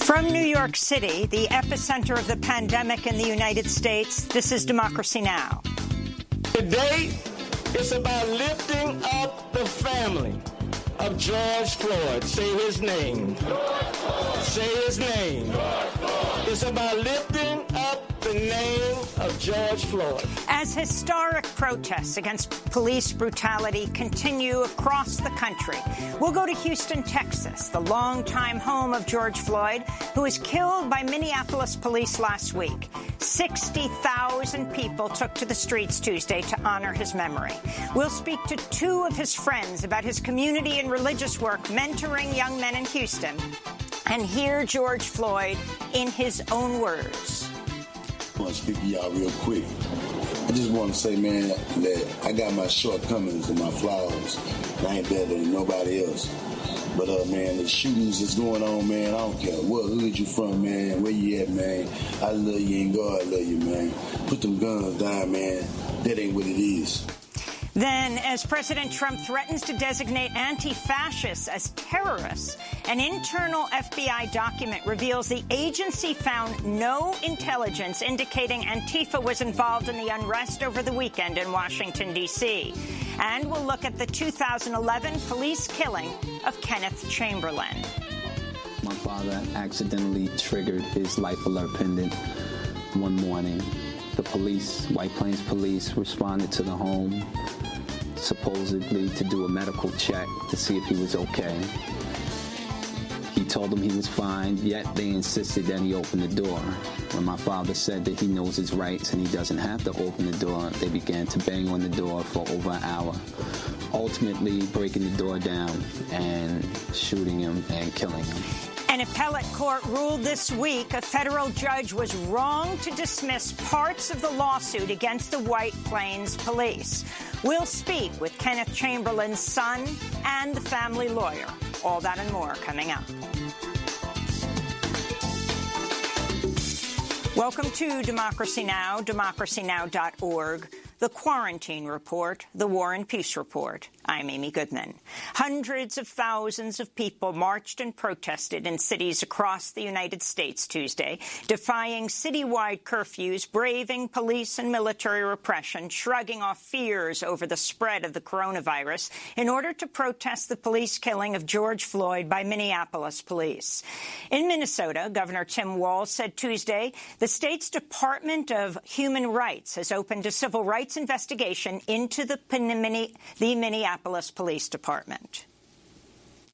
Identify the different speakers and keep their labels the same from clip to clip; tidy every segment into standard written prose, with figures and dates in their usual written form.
Speaker 1: From New York City, the epicenter of the pandemic in the United States, this is Democracy Now!
Speaker 2: Today, it's about lifting up the family of George Floyd. Say his name. Say his name. It's about lifting up the name of George Floyd.
Speaker 1: As historic protests against police brutality continue across the country, we'll go to Houston, Texas, the longtime home of George Floyd, who was killed by Minneapolis police last week. 60,000 people took to the streets Tuesday to honor his memory. We'll speak to two of his friends about his community and religious work mentoring young men in Houston, and hear George Floyd in his own words.
Speaker 3: I want to speak to y'all real quick. I just want to say, man, that I got my shortcomings and my flaws. I ain't better than nobody else. But, man, the shootings that's going on, man, I don't care what hood you from, man, where you at, man. I love you and God love you, man. Put them guns down, man. That ain't what it is.
Speaker 1: Then, as President Trump threatens to designate anti-fascists as terrorists, an internal FBI document reveals the agency found no intelligence indicating Antifa was involved in the unrest over the weekend in Washington, D.C. And we'll look at the 2011 police killing of Kenneth Chamberlain.
Speaker 4: My father accidentally triggered his life alert pendant one morning. The police, White Plains Police, responded to the home, supposedly to do a medical check to see if he was okay. He told them he was fine, yet they insisted that he open the door. When my father said that he knows his rights and he doesn't have to open the door, they began to bang on the door for over an hour, ultimately breaking the door down and shooting him and killing him.
Speaker 1: An appellate court ruled this week a federal judge was wrong to dismiss parts of the lawsuit against the White Plains Police. We'll speak with Kenneth Chamberlain's son and the family lawyer. All that and more coming up. Welcome to Democracy Now!, democracynow.org, the Quarantine Report, the War and Peace Report. I'm Amy Goodman. Hundreds of thousands of people marched and protested in cities across the United States Tuesday, defying citywide curfews, braving police and military repression, shrugging off fears over the spread of the coronavirus in order to protest the police killing of George Floyd by Minneapolis police. In Minnesota, Governor Tim Walz said Tuesday the state's Department of Human Rights has opened a civil rights investigation into the Minneapolis Police Department.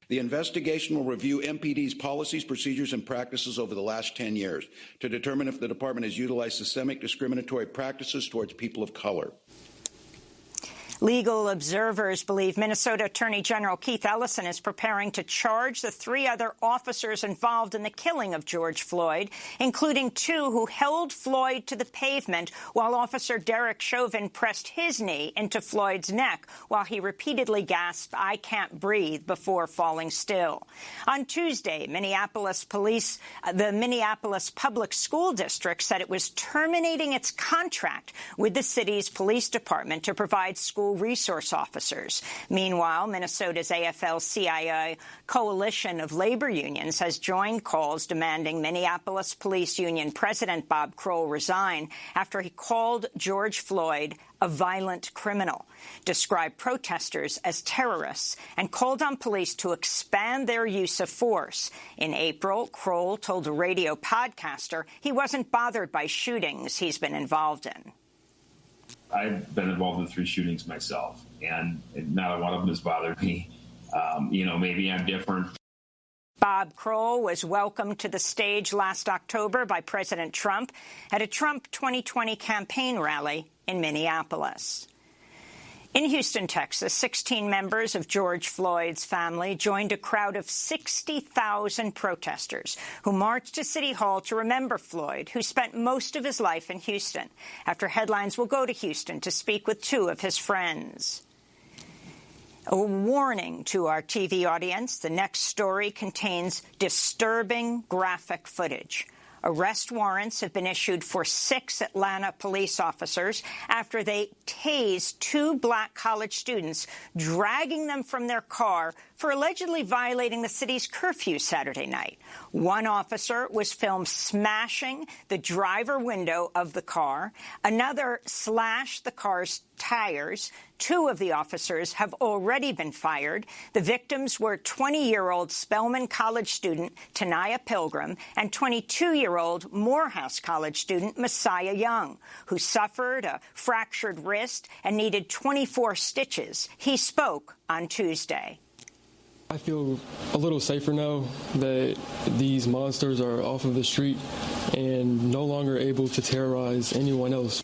Speaker 5: The investigation will review MPD's policies, procedures, and practices over the last 10 years to determine if the department has utilized systemic discriminatory practices towards people of color.
Speaker 1: Legal observers believe Minnesota Attorney General Keith Ellison is preparing to charge the three other officers involved in the killing of George Floyd, including two who held Floyd to the pavement while Officer Derek Chauvin pressed his knee into Floyd's neck while he repeatedly gasped, "I can't breathe," before falling still. On Tuesday, the Minneapolis Public School District said it was terminating its contract with the city's police department to provide school resource officers. Meanwhile, Minnesota's AFL-CIO coalition of labor unions has joined calls demanding Minneapolis Police Union President Bob Kroll resign after he called George Floyd a violent criminal, described protesters as terrorists, and called on police to expand their use of force. In April, Kroll told a radio podcaster he wasn't bothered by shootings he's been involved in.
Speaker 6: I've been involved in 3 shootings myself, and not one of them has bothered me. Maybe I'm different.
Speaker 1: Bob Kroll was welcomed to the stage last October by President Trump at a Trump 2020 campaign rally in Minneapolis. In Houston, Texas, 16 members of George Floyd's family joined a crowd of 60,000 protesters who marched to City Hall to remember Floyd, who spent most of his life in Houston. After headlines, we'll go to Houston to speak with two of his friends. A warning to our TV audience: the next story contains disturbing graphic footage. Arrest warrants have been issued for 6 Atlanta police officers after they tased 2 black college students, dragging them from their car for allegedly violating the city's curfew Saturday night. One officer was filmed smashing the driver window of the car. Another slashed the car's tires. Two of the officers have already been fired. The victims were 20-year-old Spelman College student Tanaya Pilgrim and 22-year-old Morehouse College student Messiah Young, who suffered a fractured wrist and needed 24 stitches. He spoke on Tuesday.
Speaker 7: I feel a little safer now that these monsters are off of the street and no longer able to terrorize anyone else.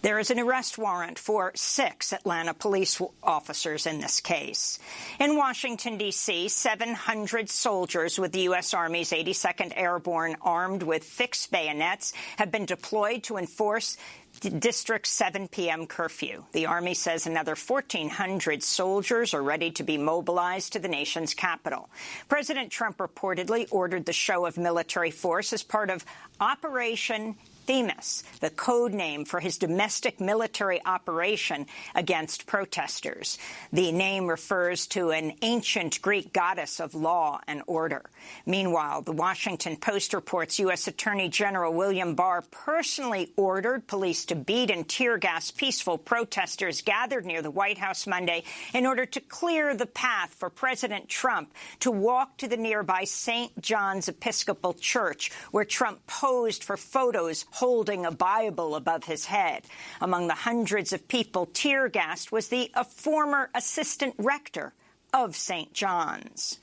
Speaker 1: There is an arrest warrant for 6 Atlanta police officers in this case. In Washington, D.C., 700 soldiers with the U.S. Army's 82nd Airborne armed with fixed bayonets have been deployed to enforce the district's 7 p.m. curfew. The Army says another 1,400 soldiers are ready to be mobilized to the nation's capital. President Trump reportedly ordered the show of military force as part of Operation Themis, the code name for his domestic military operation against protesters. The name refers to an ancient Greek goddess of law and order. Meanwhile, the Washington Post reports U.S. Attorney General William Barr personally ordered police to beat and tear gas peaceful protesters gathered near the White House Monday in order to clear the path for President Trump to walk to the nearby St. John's Episcopal Church, where Trump posed for photos holding a Bible above his head. Among the hundreds of people tear-gassed was a former assistant rector of St. John's.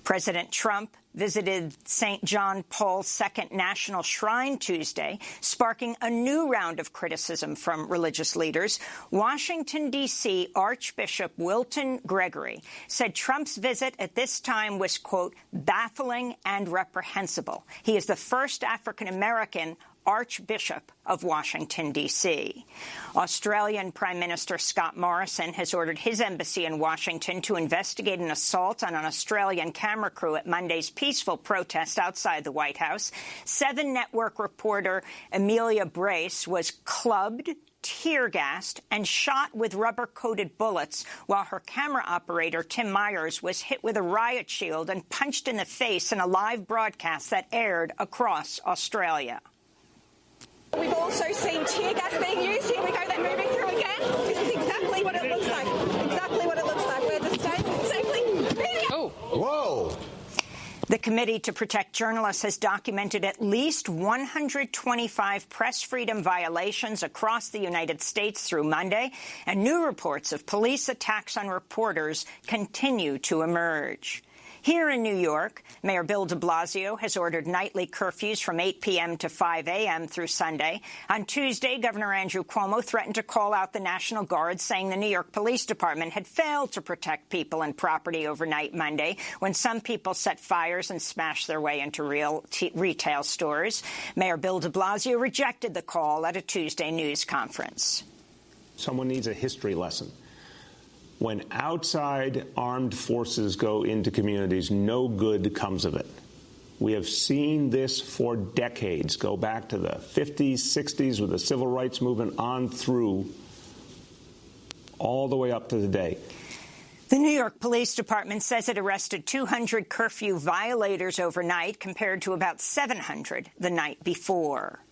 Speaker 1: President Trump visited St. John Paul II National Shrine Tuesday, sparking a new round of criticism from religious leaders. Washington, D.C. Archbishop Wilton Gregory said Trump's visit at this time was, quote, baffling and reprehensible. He is the first African-American Archbishop of Washington, D.C. Australian Prime Minister Scott Morrison has ordered his embassy in Washington to investigate an assault on an Australian camera crew at Monday's peaceful protest outside the White House. 7 Network reporter Amelia Brace was clubbed, tear-gassed, and shot with rubber-coated bullets, while her camera operator, Tim Myers, was hit with a riot shield and punched in the face in a live broadcast that aired across Australia.
Speaker 8: We've also seen tear gas being used. Here we go, they're moving through again. This is exactly what it looks like. Exactly what it looks like. We're just staying safely. Oh.
Speaker 2: Whoa.
Speaker 1: The Committee to Protect Journalists has documented at least 125 press freedom violations across the United States through Monday, and new reports of police attacks on reporters continue to emerge. Here in New York, Mayor Bill de Blasio has ordered nightly curfews from 8 p.m. to 5 a.m. through Sunday. On Tuesday, Governor Andrew Cuomo threatened to call out the National Guard, saying the New York Police Department had failed to protect people and property overnight Monday when some people set fires and smashed their way into retail stores. Mayor Bill de Blasio rejected the call at a Tuesday news conference.
Speaker 9: Someone needs a history lesson. When outside armed forces go into communities, no good comes of it. We have seen this for decades, go back to the 50s, 60s with the civil rights movement on through all the way up to today.
Speaker 1: The New York Police Department says it arrested 200 curfew violators overnight compared to about 700 the night before.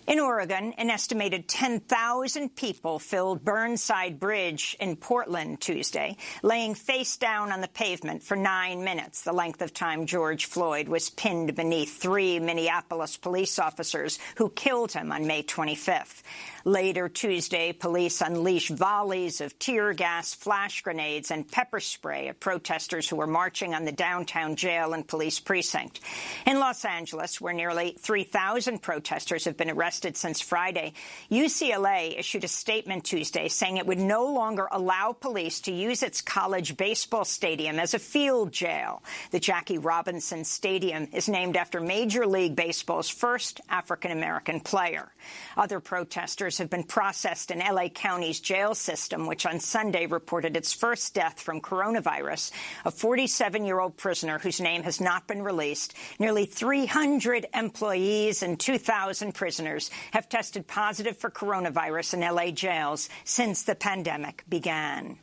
Speaker 1: In Oregon, an estimated 10,000 people filled Burnside Bridge in Portland Tuesday, laying face down on the pavement for 9 minutes, the length of time George Floyd was pinned beneath 3 Minneapolis police officers who killed him on May 25th. Later Tuesday, police unleashed volleys of tear gas, flash grenades, and pepper spray at protesters who were marching on the downtown jail and police precinct. In Los Angeles, where nearly 3,000 protesters have been arrested since Friday, UCLA issued a statement Tuesday saying it would no longer allow police to use its college baseball stadium as a field jail. The Jackie Robinson Stadium is named after Major League Baseball's first African-American player. Other protesters have been processed in L.A. County's jail system, which on Sunday reported its first death from coronavirus, a 47-year-old prisoner whose name has not been released. Nearly 300 employees and 2,000 prisoners have tested positive for coronavirus in L.A. jails since the pandemic began.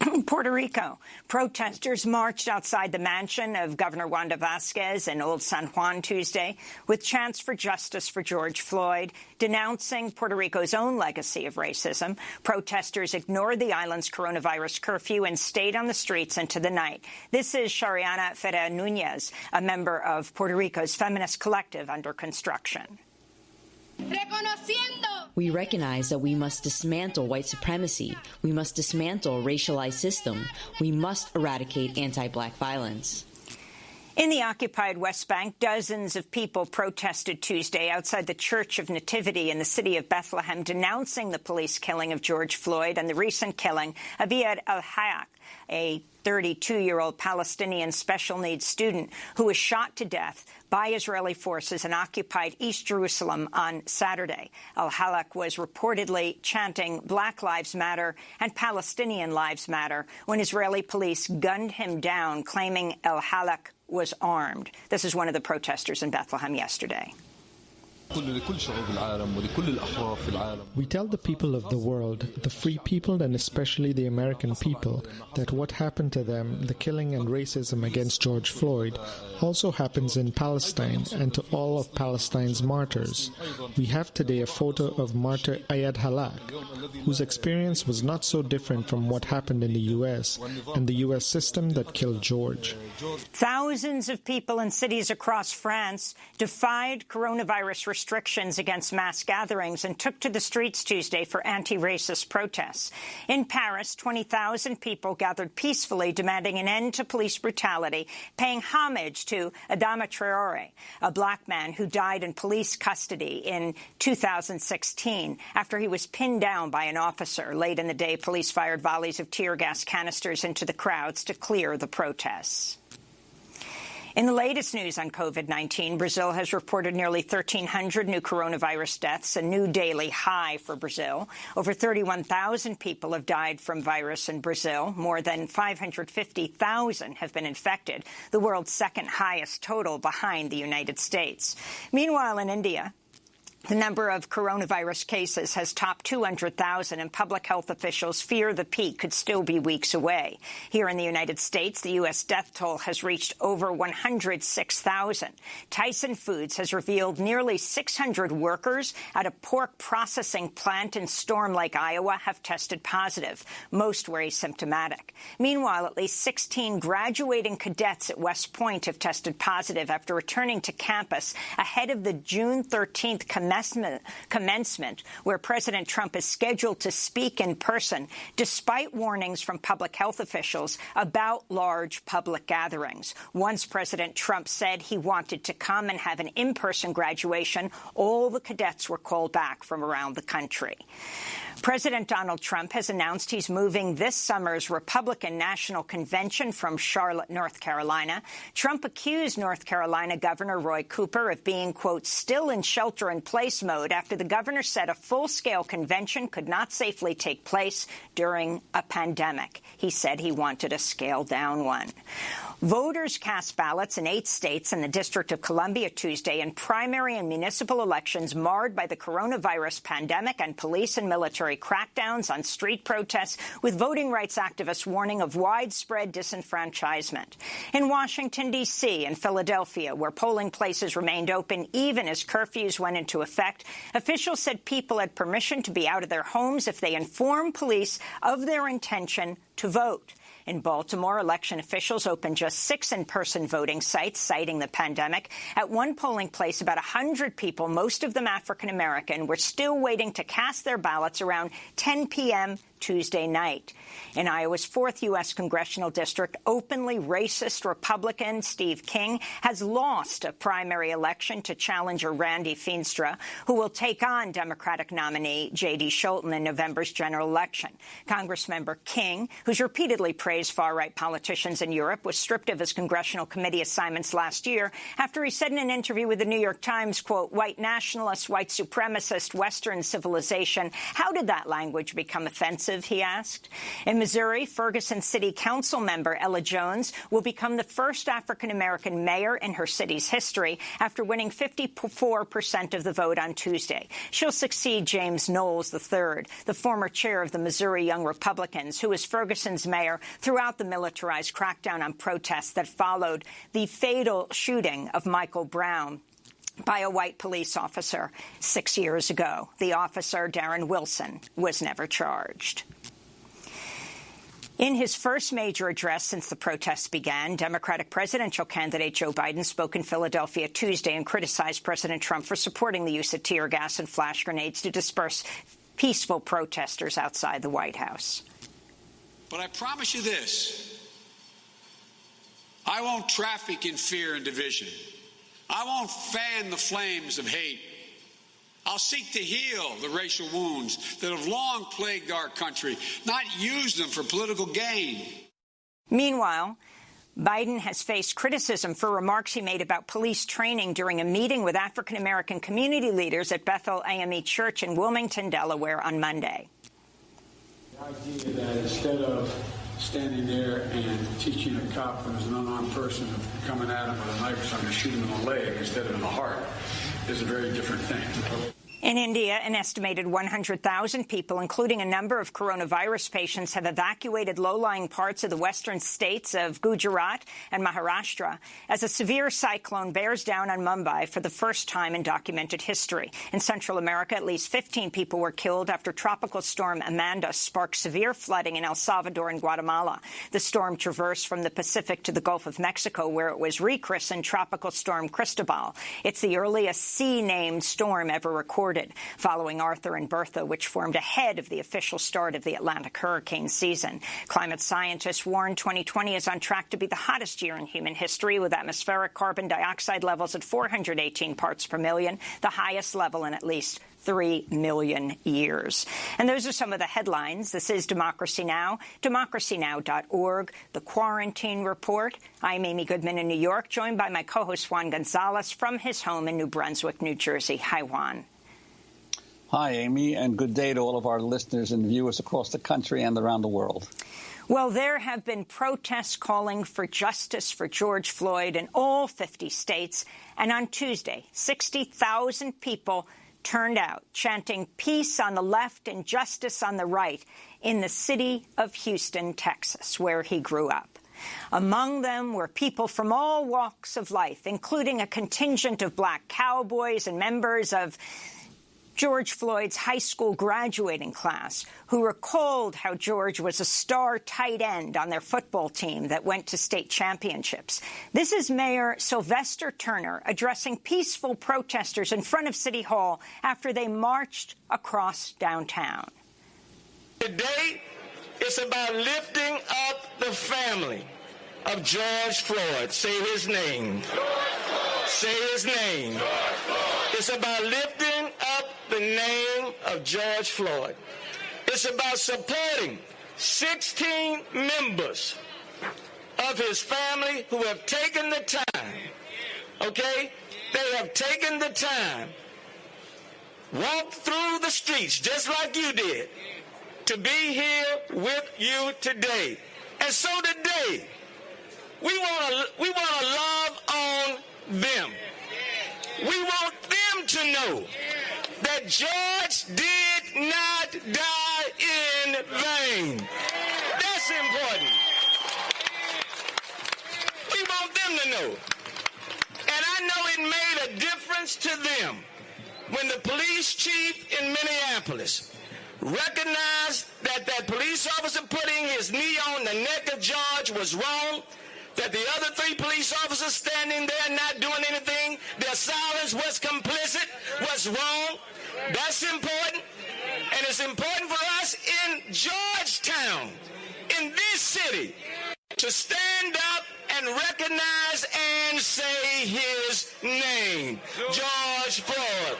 Speaker 1: In Puerto Rico, protesters marched outside the mansion of Governor Wanda Vazquez in Old San Juan Tuesday with chants for justice for George Floyd, denouncing Puerto Rico's own legacy of racism. Protesters ignored the island's coronavirus curfew and stayed on the streets into the night. This is Shariana Ferrer Nunez, a member of Puerto Rico's feminist collective under construction.
Speaker 10: We recognize that we must dismantle white supremacy. We must dismantle a racialized system. We must eradicate anti-black violence.
Speaker 1: In the occupied West Bank, dozens of people protested Tuesday outside the Church of Nativity in the city of Bethlehem, denouncing the police killing of George Floyd and the recent killing of Iyad al-Hayek, a 32-year-old Palestinian special needs student who was shot to death by Israeli forces in occupied East Jerusalem on Saturday. Al-Hayek was reportedly chanting Black Lives Matter and Palestinian Lives Matter when Israeli police gunned him down, claiming Al-Hayek was armed. This is one of the protesters in Bethlehem yesterday.
Speaker 11: We tell the people of the world, the free people and especially the American people, that what happened to them, the killing and racism against George Floyd, also happens in Palestine and to all of Palestine's martyrs. We have today a photo of martyr Iyad Halak, whose experience was not so different from what happened in the U.S. and the U.S. system that killed George.
Speaker 1: Thousands of people in cities across France defied coronavirus restrictions against mass gatherings and took to the streets Tuesday for anti-racist protests. In Paris, 20,000 people gathered peacefully, demanding an end to police brutality, paying homage to Adama Traore, a black man who died in police custody in 2016 after he was pinned down by an officer. Late in the day, police fired volleys of tear gas canisters into the crowds to clear the protests. In the latest news on COVID-19, Brazil has reported nearly 1,300 new coronavirus deaths, a new daily high for Brazil. Over 31,000 people have died from virus in Brazil. More than 550,000 have been infected, the world's second highest total behind the United States. Meanwhile, in India, the number of coronavirus cases has topped 200,000, and public health officials fear the peak could still be weeks away. Here in the United States, the U.S. death toll has reached over 106,000. Tyson Foods has revealed nearly 600 workers at a pork processing plant in Storm Lake, Iowa, have tested positive. Most were asymptomatic. Meanwhile, at least 16 graduating cadets at West Point have tested positive after returning to campus ahead of the June 13th commencement, where President Trump is scheduled to speak in person, despite warnings from public health officials about large public gatherings. Once President Trump said he wanted to come and have an in-person graduation, all the cadets were called back from around the country. President Donald Trump has announced he's moving this summer's Republican National Convention from Charlotte, North Carolina. Trump accused North Carolina Governor Roy Cooper of being, quote, still in shelter-in-place mode after the governor said a full-scale convention could not safely take place during a pandemic. He said he wanted a scaled-down one. Voters cast ballots in 8 states and the District of Columbia Tuesday in primary and municipal elections marred by the coronavirus pandemic and police and military crackdowns on street protests, with voting rights activists warning of widespread disenfranchisement. In Washington, D.C. and Philadelphia, where polling places remained open even as curfews went into effect, officials said people had permission to be out of their homes if they inform police of their intention to vote. In Baltimore, election officials opened just 6 in-person voting sites, citing the pandemic. At one polling place, about 100 people, most of them African-American, were still waiting to cast their ballots around 10 p.m. Tuesday night. In Iowa's 4th U.S. congressional district, openly racist Republican Steve King has lost a primary election to challenger Randy Feenstra, who will take on Democratic nominee J.D. Scholten in November's general election. Congressmember King, who's repeatedly praised far-right politicians in Europe, was stripped of his congressional committee assignments last year after he said in an interview with the New York Times, quote, white nationalist, white supremacist, Western civilization. How did that language become offensive progressive, he asked. In Missouri, Ferguson City Council member Ella Jones will become the first African-American mayor in her city's history after winning 54% of the vote on Tuesday. She'll succeed James Knowles III, the former chair of the Missouri Young Republicans, who was Ferguson's mayor throughout the militarized crackdown on protests that followed the fatal shooting of Michael Brown by a white police officer 6 years ago. The officer, Darren Wilson, was never charged. In his first major address since the protests began, Democratic presidential candidate Joe Biden spoke in Philadelphia Tuesday and criticized President Trump for supporting the use of tear gas and flash grenades to disperse peaceful protesters outside the White House.
Speaker 12: But I promise you this: I won't traffic in fear and division. I won't fan the flames of hate. I'll seek to heal the racial wounds that have long plagued our country, not use them for political gain.
Speaker 1: Meanwhile, Biden has faced criticism for remarks he made about police training during a meeting with African-American community leaders at Bethel AME Church in Wilmington, Delaware on Monday.
Speaker 13: The idea that instead of standing there and teaching a cop when there's an unarmed person coming at him with a knife or something, shoot him in the leg instead of in the heart, is a very different thing.
Speaker 1: In India, an estimated 100,000 people, including a number of coronavirus patients, have evacuated low-lying parts of the western states of Gujarat and Maharashtra as a severe cyclone bears down on Mumbai for the first time in documented history. In Central America, at least 15 people were killed after tropical storm Amanda sparked severe flooding in El Salvador and Guatemala. The storm traversed from the Pacific to the Gulf of Mexico, where it was rechristened Tropical Storm Cristobal. It's the earliest sea-named storm ever recorded, following Arthur and Bertha, which formed ahead of the official start of the Atlantic hurricane season. Climate scientists warn 2020 is on track to be the hottest year in human history, with atmospheric carbon dioxide levels at 418 parts per million, the highest level in at least 3 million years. And those are some of the headlines. This is Democracy Now!, democracynow.org, The Quarantine Report. I'm Amy Goodman in New York, joined by my co-host Juan Gonzalez from his home in New Brunswick, New Jersey. Hi, Juan.
Speaker 14: Hi, Amy, and good day to all of our listeners and viewers across the country and around the world.
Speaker 1: Well, there have been protests calling for justice for George Floyd in all 50 states. And on Tuesday, 60,000 people turned out, chanting peace on the left and justice on the right in the city of Houston, Texas, where he grew up. Among them were people from all walks of life, including a contingent of black cowboys and members of George Floyd's high school graduating class, who recalled how George was a star tight end on their football team that went to state championships. This is Mayor Sylvester Turner addressing peaceful protesters in front of City Hall after they marched across downtown.
Speaker 2: Today, it's about lifting up the family of George Floyd. Say his name. Say his name. It's about lifting up the name of George Floyd. It's about supporting 16 members of his family who have taken the time, okay? They have taken the time, walked through the streets just like you did, to be here with you today. And so today, we want to love on them. We want them to know that George did not die in vain. That's important. We want them to know. And I know it made a difference to them when the police chief in Minneapolis recognized that that police officer putting his knee on the neck of George was wrong, that the other 3 police officers standing there not doing anything, their silence was complicit, was wrong. That's important. And it's important for us in Georgetown, in this city, to stand up and recognize and say his name, George Floyd.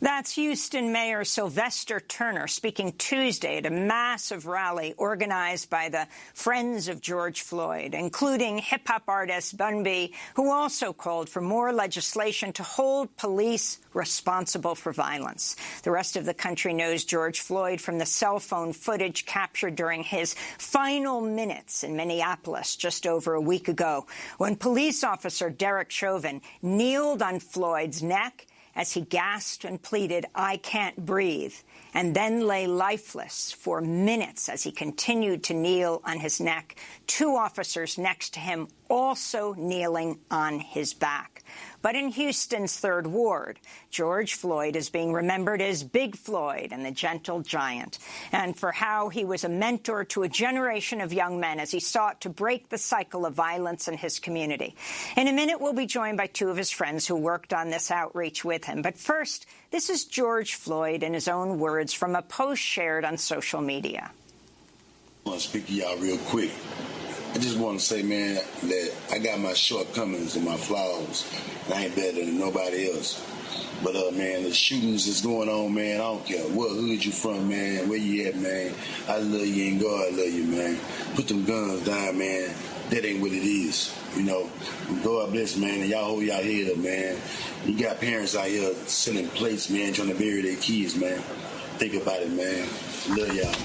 Speaker 1: That's Houston Mayor Sylvester Turner speaking Tuesday at a massive rally organized by the Friends of George Floyd, including hip-hop artist Bun B, who also called for more legislation to hold police responsible for violence. The rest of the country knows George Floyd from the cell phone footage captured during his final minutes in Minneapolis just over a week ago, when police officer Derek Chauvin kneeled on Floyd's neck as he gasped and pleaded, "I can't breathe," and then lay lifeless for minutes as he continued to kneel on his neck, two officers next to him also kneeling on his back. But in Houston's 3rd Ward, George Floyd is being remembered as Big Floyd and the Gentle Giant, and for how he was a mentor to a generation of young men as he sought to break the cycle of violence in his community. In a minute, we'll be joined by two of his friends who worked on this outreach with him. But first, this is George Floyd in his own words from a post shared on social media.
Speaker 3: I want to speak to y'all real quick. I just want to say, man, that I got my shortcomings and my flaws, and I ain't better than nobody else. But, man, the shootings that's going on, man, I don't care what hood you from, man, where you at, man. I love you and God love you, man. Put them guns down, man. That ain't what it is, you know. God bless, man, and y'all hold y'all head up, man. You got parents out here sending plates, man, trying to bury their kids, man. Think about it, man. Love y'all.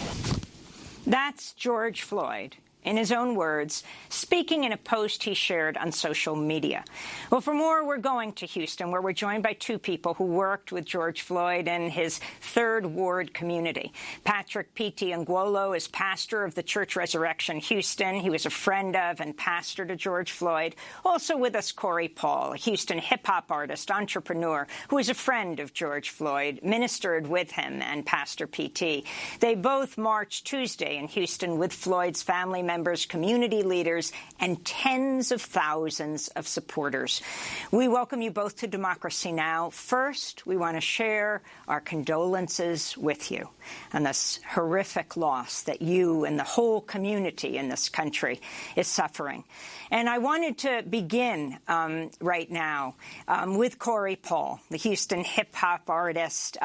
Speaker 1: That's George Floyd, in his own words, speaking in a post he shared on social media. Well, for more, we're going to Houston, where we're joined by two people who worked with George Floyd in his 3rd Ward community. Patrick P.T. Nguolo is pastor of the Church Resurrection Houston. He was a friend of and pastor to George Floyd. Also with us, Corey Paul, a Houston hip-hop artist, entrepreneur, who is a friend of George Floyd, ministered with him and Pastor P.T. They both marched Tuesday in Houston with Floyd's family members, community leaders, and tens of thousands of supporters. We welcome you both to Democracy Now! First, we want to share our condolences with you on this horrific loss that you and the whole community in this country is suffering. And I wanted to begin right now with Corey Paul, the Houston hip-hop artist,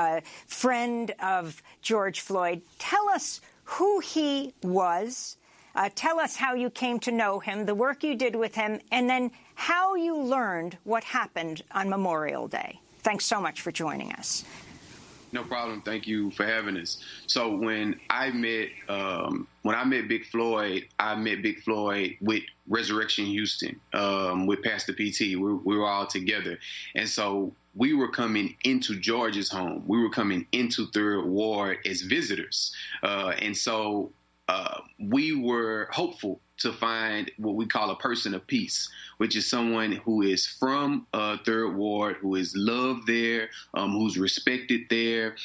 Speaker 1: friend of George Floyd. Tell us who he was. Tell us how you came to know him, the work you did with him, and then how you learned what happened on Memorial Day. Thanks so much for joining us.
Speaker 15: No problem. Thank you for having us. So when I met Big Floyd, I met Big Floyd with Resurrection Houston, with Pastor PT. We were all together. And so we were coming into George's home. We were coming into 3rd Ward as visitors. And so we were hopeful to find what we call a person of peace, which is someone who is from 3rd Ward, who is loved there, who's respected there,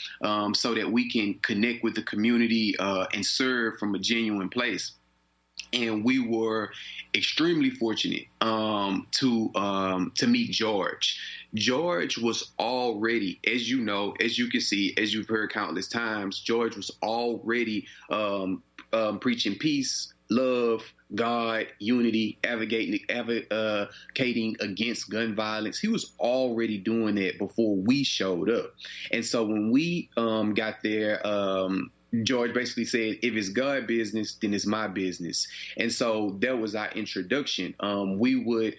Speaker 15: so that we can connect with the community and serve from a genuine place. And we were extremely fortunate to meet George. George was already, as you know, as you can see, as you've heard countless times, George was already preaching peace, love, God, unity, advocating against gun violence. He was already doing that before we showed up. And so when we got there, George basically said, if it's God business, then it's my business. And so that was our introduction. We would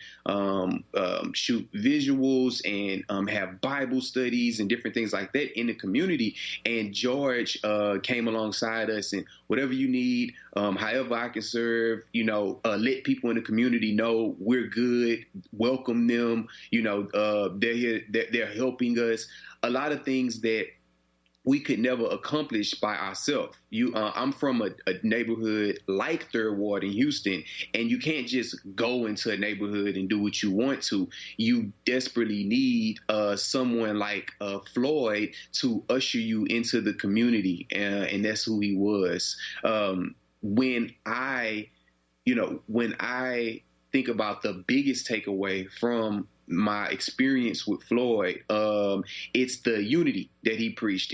Speaker 15: shoot visuals and have Bible studies and different things like that in the community. And George came alongside us, and whatever you need, however I can serve, let people in the community know we're good, welcome them, they're here, they're helping us. A lot of things that we could never accomplish by ourselves. I'm from a neighborhood like 3rd Ward in Houston, and you can't just go into a neighborhood and do what you want to. You desperately need someone like Floyd to usher you into the community, and that's who he was. When I think about the biggest takeaway from my experience with Floyd, it's the unity that he preached.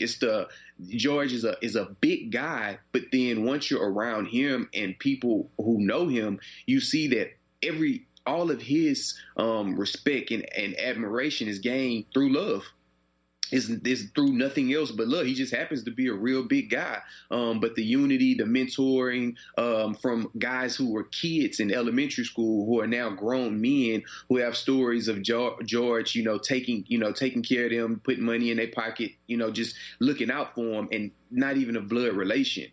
Speaker 15: George is a big guy, but then once you're around him and people who know him, you see that all of his respect and admiration is gained through love. is through nothing else but love. He just happens to be a real big guy. But the unity, the mentoring from guys who were kids in elementary school who are now grown men who have stories of George, taking care of them, putting money in their pocket, just looking out for them, and not even a blood relation,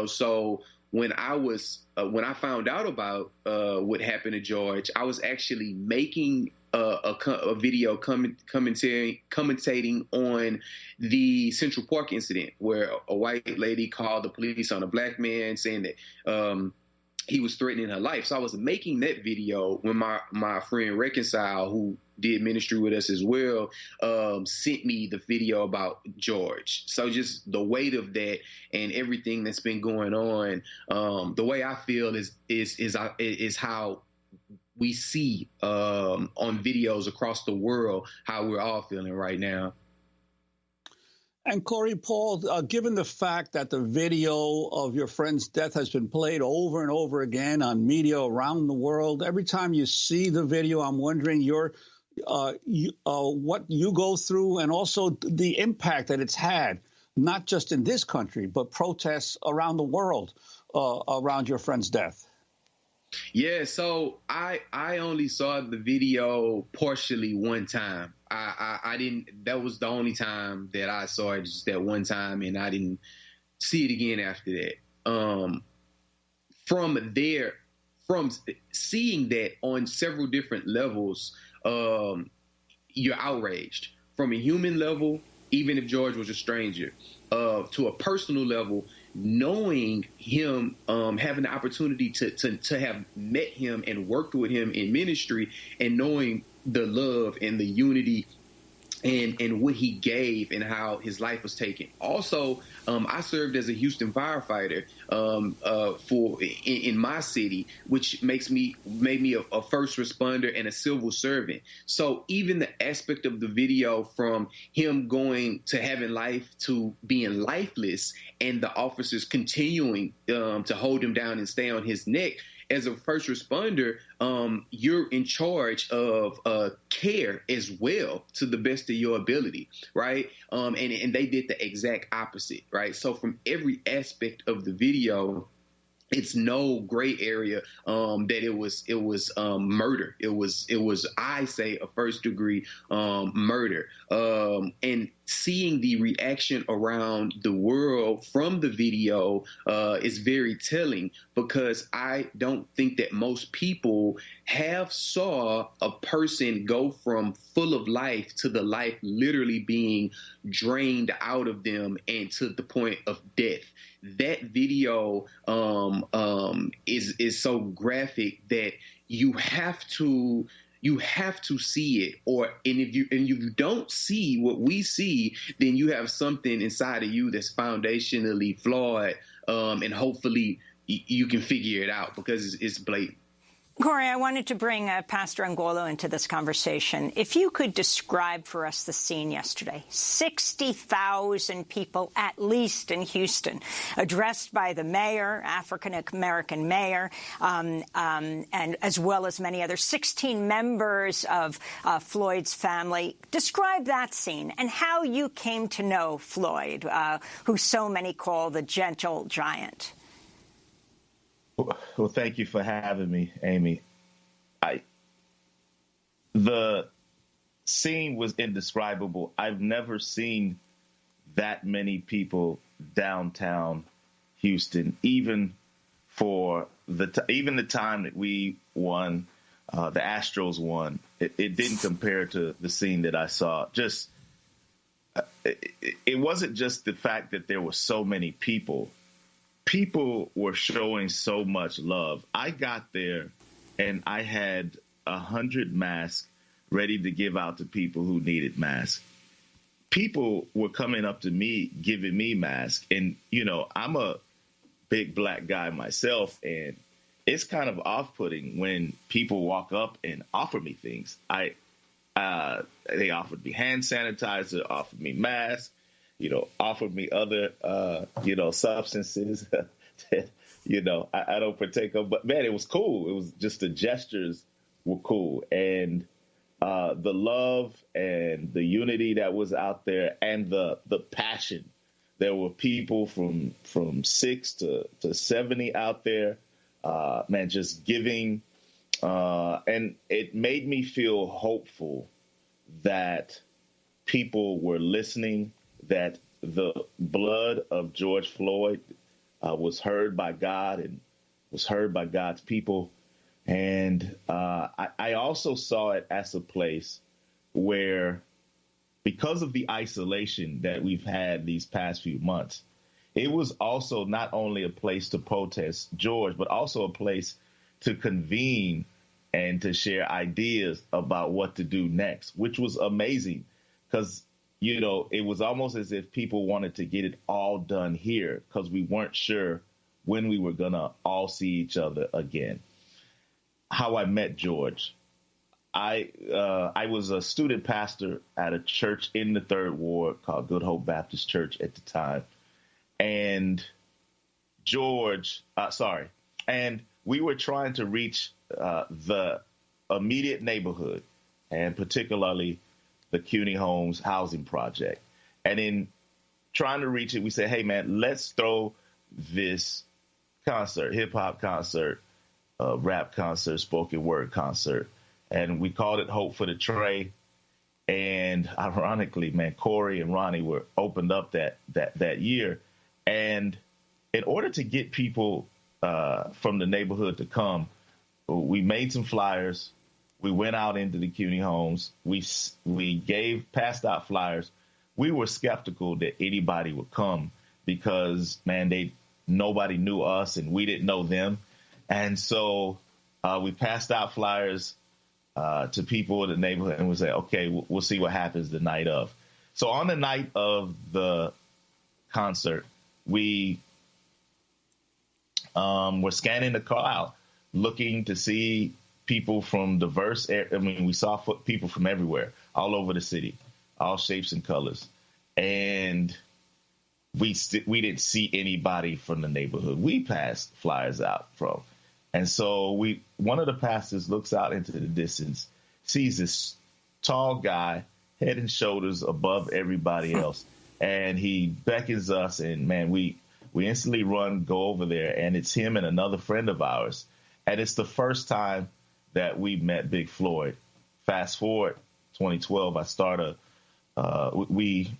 Speaker 15: So when I found out about what happened to George, I was actually making a video commentating on the Central Park incident where a white lady called the police on a black man saying that he was threatening her life. So I was making that video when my friend Reconcile, who did ministry with us as well, sent me the video about George. So just the weight of that and everything that's been going on, the way I feel is how we see on videos across the world how we're all feeling right now.
Speaker 14: And Corey, Paul, given the fact that the video of your friend's death has been played over and over again on media around the world, every time you see the video, I'm wondering what you go through and also the impact that it's had, not just in this country, but protests around the world around your friend's death.
Speaker 15: Yeah, so I only saw the video partially one time. I didn't. That was the only time that I saw it, just that one time, and I didn't see it again after that. From seeing that on several different levels, you're outraged. From a human level, even if George was a stranger, to a personal level, knowing him, having the opportunity to have met him and worked with him in ministry, and knowing the love and the unity and what he gave and how his life was taken. Also, I served as a Houston firefighter in my city, which made me a first responder and a civil servant. So even the aspect of the video, from him going to having life to being lifeless, and the officers continuing to hold him down and stay on his neck. As a first responder, you're in charge of care as well, to the best of your ability, right? And they did the exact opposite, right? So from every aspect of the video, it's no gray area that it was murder. It was I say a first degree murder. And seeing the reaction around the world from the video is very telling, because I don't think that most people have saw a person go from full of life to the life literally being drained out of them and to the point of death. That video is so graphic that you have to see it, and if you don't see what we see, then you have something inside of you that's foundationally flawed, and hopefully you can figure it out, because it's blatant.
Speaker 1: Corey, I wanted to bring Pastor Angolo into this conversation. If you could describe for us the scene yesterday. 60,000 people, at least in Houston, addressed by the mayor, African-American mayor, and as well as many others, 16 members of Floyd's family. Describe that scene and how you came to know Floyd, who so many call the gentle giant.
Speaker 16: Well, thank you for having me, Amy. The scene was indescribable. I've never seen that many people downtown Houston, even for the time that we won, the Astros won. It didn't compare to the scene that I saw. It wasn't just the fact that there were so many people. People were showing so much love. I got there and I had 100 masks ready to give out to people who needed masks. People were coming up to me, giving me masks. And, I'm a big black guy myself, and it's kind of off-putting when people walk up and offer me things. They offered me hand sanitizer, offered me masks, offered me other, substances that, I don't partake of. But, man, it was cool. It was just the gestures were cool. And the love and the unity that was out there, and the passion. There were people from 6 to 70 out there, man, just giving. And it made me feel hopeful that people were listening, that the blood of George Floyd was heard by God and was heard by God's people. And I also saw it as a place where, because of the isolation that we've had these past few months, it was also not only a place to protest George, but also a place to convene and to share ideas about what to do next, which was amazing because, you know, it was almost as if people wanted to get it all done here because we weren't sure when we were going to all see each other again. How I met George. I was a student pastor at a church in the 3rd Ward called Good Hope Baptist Church at the time. And and we were trying to reach the immediate neighborhood, and particularly the CUNY Homes housing project. And in trying to reach it, we said, hey, man, let's throw this concert, hip-hop concert, rap concert, spoken word concert. And we called it Hope for the Tray. And ironically, man, Corey and Ronnie were opened up that year. And in order to get people from the neighborhood to come, we made some flyers. We went out into the CUNY Homes. We passed out flyers. We were skeptical that anybody would come because, man, nobody knew us and we didn't know them. And so we passed out flyers to people in the neighborhood, and we say, okay, we'll see what happens the night of. So on the night of the concert, we were scanning the crowd, looking to see people from diverse areas. I mean, we saw people from everywhere, all over the city, all shapes and colors. And we didn't see anybody from the neighborhood we passed flyers out from. And so one of the pastors looks out into the distance, sees this tall guy, head and shoulders above everybody else, and he beckons us, and man, we instantly go over there, and it's him and another friend of ours. And it's the first time that we met Big Floyd. Fast forward 2012, we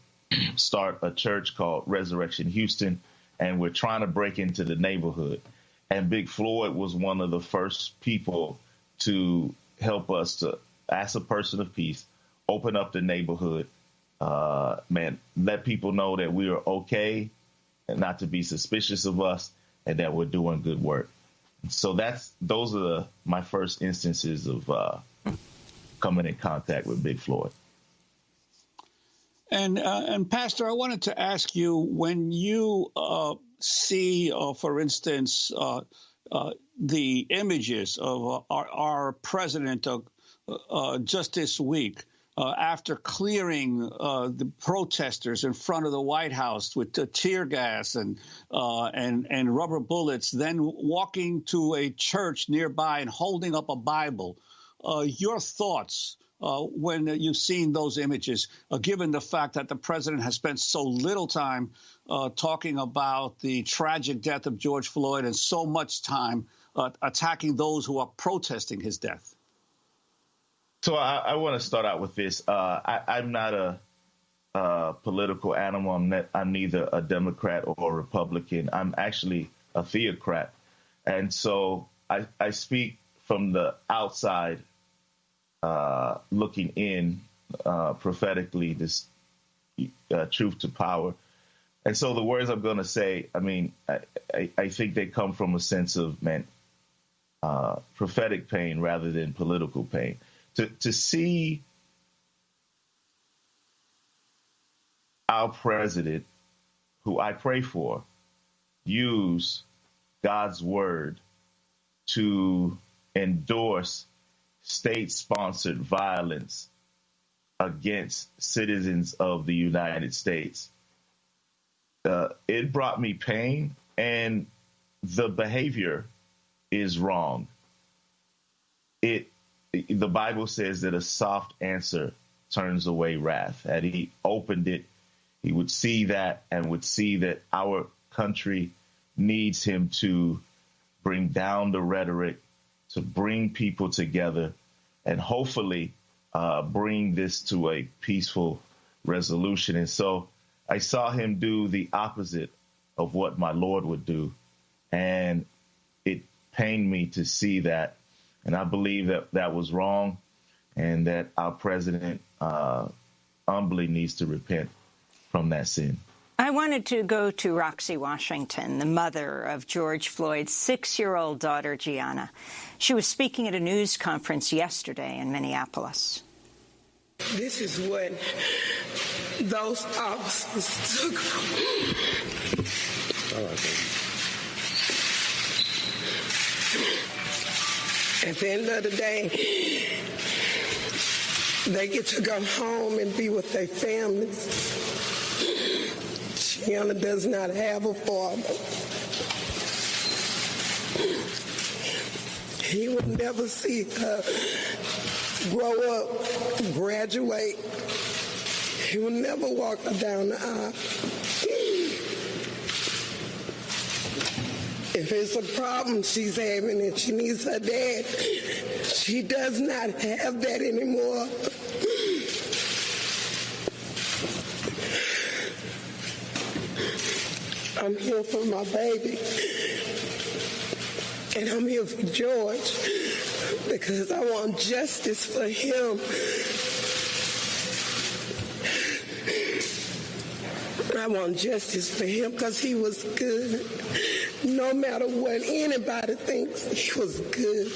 Speaker 16: start a church called Resurrection Houston, and we're trying to break into the neighborhood. And Big Floyd was one of the first people to help us to, as a person of peace, open up the neighborhood, let people know that we are okay and not to be suspicious of us and that we're doing good work. So those are my first instances of coming in contact with Big Floyd.
Speaker 14: And Pastor, I wanted to ask you, when you see, for instance, the images of our president just this week, after clearing the protesters in front of the White House with tear gas and rubber bullets, then walking to a church nearby and holding up a Bible, your thoughts when you've seen those images, given the fact that the president has spent so little time talking about the tragic death of George Floyd and so much time attacking those who are protesting his death?
Speaker 16: So I want to start out with this. I'm not a political animal. I'm neither a Democrat or a Republican. I'm actually a theocrat. And so I speak from the outside, looking in prophetically, this truth to power. And so the words I'm going to say, I mean, I think they come from a sense of, prophetic pain rather than political pain. To see our president, who I pray for, use God's word to endorse state-sponsored violence against citizens of the United States, it brought me pain, and the behavior is wrong. It the Bible says that a soft answer turns away wrath. Had he opened it, he would see that and would see that our country needs him to bring down the rhetoric, to bring people together, and hopefully bring this to a peaceful resolution. And so I saw him do the opposite of what my Lord would do. And it pained me to see that. And I believe that that was wrong and that our president humbly needs to repent from that sin.
Speaker 1: I wanted to go to Roxy Washington, the mother of George Floyd's 6-year-old daughter, Gianna. She was speaking at a news conference yesterday in Minneapolis.
Speaker 17: This is what those officers took from me. At the end of the day, they get to go home and be with their families. Gianna does not have a father. He would never see her grow up, graduate. He would never walk her down the aisle. If it's a problem she's having and she needs her dad, she does not have that anymore. I'm here for my baby, and I'm here for George because I want justice for him. I want justice for him because he was good. No matter what anybody thinks, he was good.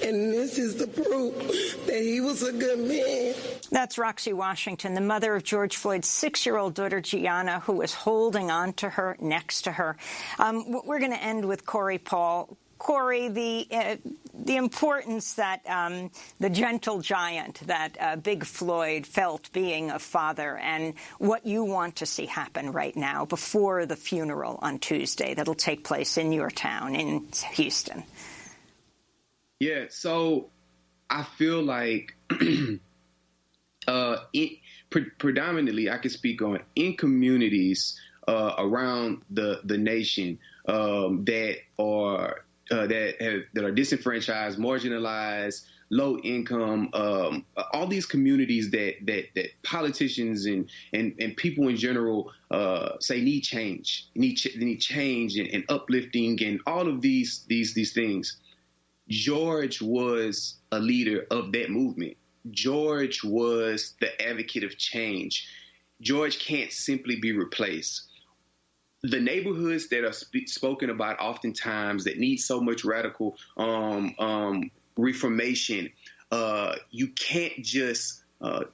Speaker 17: And this is the proof that he was a good man.
Speaker 1: That's Roxy Washington, the mother of George Floyd's 6-year-old daughter, Gianna, who was holding on to her, next to her. We're going to end with Corey Paul. Corey, the importance that the gentle giant that Big Floyd felt being a father, and what you want to see happen right now before the funeral on Tuesday that'll take place in your town, in Houston.
Speaker 15: Yeah, so I feel like predominantly I can speak on in communities around the nation that are disenfranchised, marginalized, low income, all these communities that politicians and people in general say need change, need change and uplifting and all of these things. George was a leader of that movement. George was the advocate of change. George can't simply be replaced. The neighborhoods that are spoken about oftentimes that need so much radical reformation, you can't just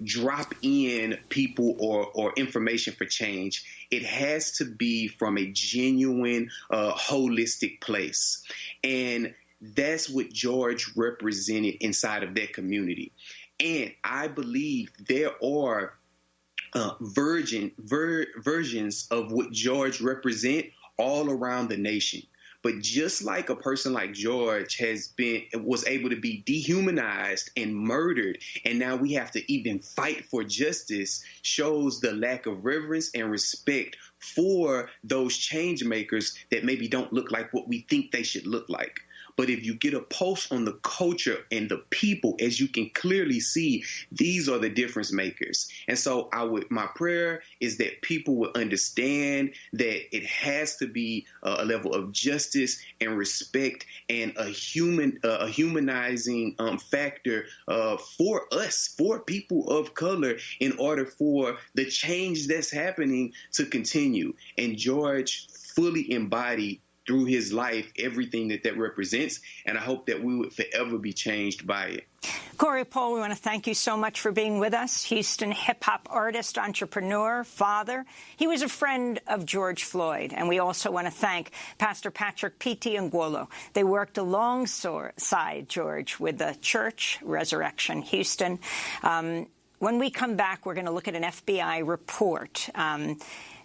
Speaker 15: drop in people or information for change. It has to be from a genuine, holistic place. And that's what George represented inside of that community. And I believe there are versions of what George represent all around the nation. But just like a person like George was able to be dehumanized and murdered, and now we have to even fight for justice, shows the lack of reverence and respect for those change makers that maybe don't look like what we think they should look like. But if you get a pulse on the culture and the people, as you can clearly see, these are the difference makers. And so my prayer is that people will understand that it has to be a level of justice and respect and a humanizing factor for us, for people of color, in order for the change that's happening to continue. And George fully embodied through his life everything that represents, and I hope that we would forever be changed by it.
Speaker 1: Corey Paul, we want to thank you so much for being with us. Houston hip-hop artist, entrepreneur, father. He was a friend of George Floyd, and we also want to thank Pastor Patrick P.T. Ngwolo. They worked alongside George with the church, Resurrection Houston. When we come back, we're going to look at an FBI report.